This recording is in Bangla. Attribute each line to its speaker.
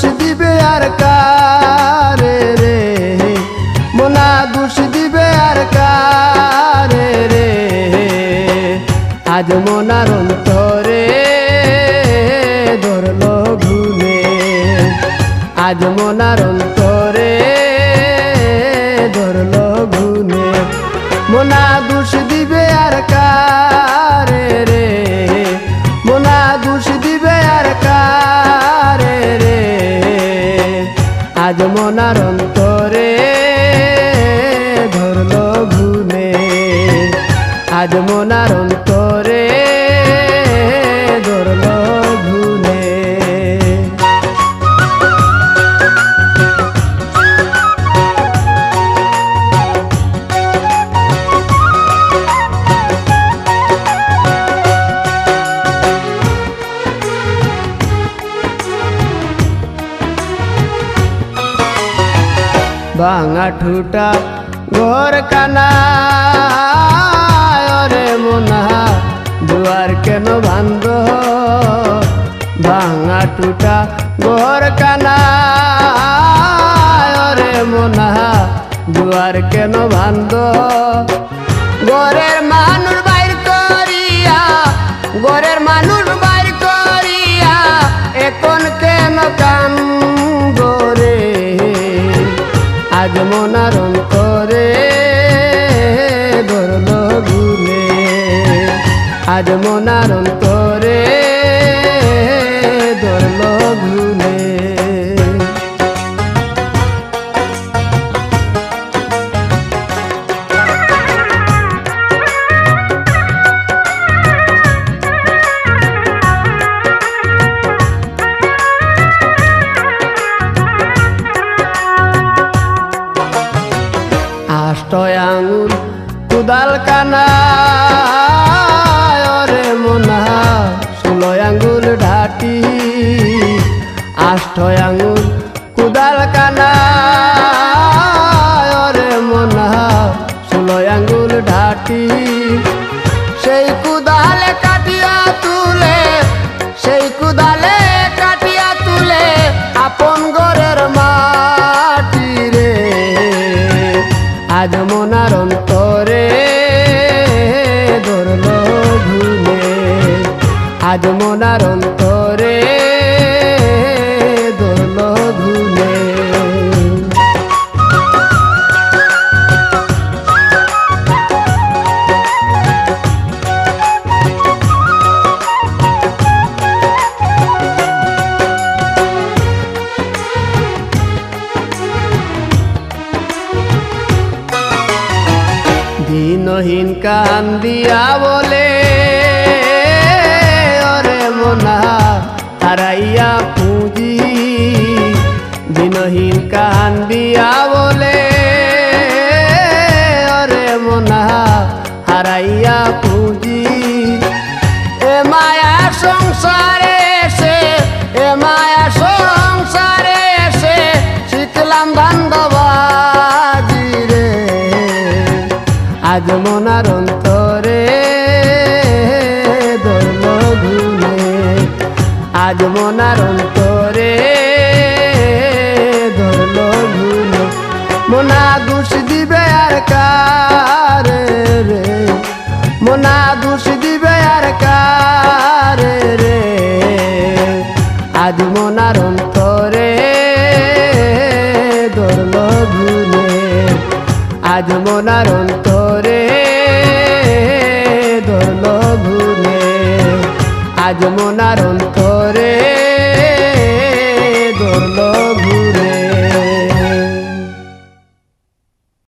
Speaker 1: দুষ দিবে আর কারে রে, মোনা দুষ দিবে আর কারে রে। আজ মোনার অন্তরে ধরলো ঘুমে, আজ মোনার অন্তরে ধরলো ঘুমে। মোনা দুষ দিবে আর কারে রে, মোনা দুষ দিবে আর কারে রে। আজ মোনার অন্তরে ধরলো ঘুমে, আজ মোনার অন্তরে ধরলো ঘুমে। ভাঙা ঠুটা ঘর কানা রে মোনা দুয়ার কেন বান্ধ, ভাঙা টুটা ঘর কানা রে মোনা দুয়ার কেন বান্ধ। ঘরের মানুষ বাইর করিয়া, ঘরের মানুষ বাইর করিয়া এখন কেন কান্দ রে। আজ মোনার অন্তরে ধরলো ঘুমে, আজ মোনার অন্তরে ধরলো ঘুমে। আষ্ট আঙুল কুদাল কানা রে মোনা 16 আঙ্গুল ঢাটি। আষ্ট আঙুল কুদাল কানা রে মোনা 16 আঙ্গুল ঢাটি। সেই কুদালে কাটিয়া তুলে, সেই কুদালে কাটিয়া তুলে আপন ঘরের মাটি রে। আজ মোনার অন্তরে ধরলো ঘুমে, আজ মোনার অন্তরে ধরলো ঘুমে। দিনহীন কান্দিয়া বলে ওরে মোনা হারাইয়া পুঁজি। দিনহীন কান্দিয়া বলে ওরে মোনা হারাইয়া পুঁজি। এ মায়া সংসারে এসে, এ মায়া সংসারে এসে শিখলাম ধান্দাবাজি রে। আজ মোনার অন্তরে ধরলো ঘুমে, আজ মোনার অন্তরে ধরলো ঘুমে। মোনা দুষ দিবে আর কারে রে, মোনা দুষ দিবে আর কারে রে। আজ মোনার অন্তরে ধরলো ঘুমে, আজ মোনার অন্তরে ধরলো ঘুমে, আজ মোনার অন্তরে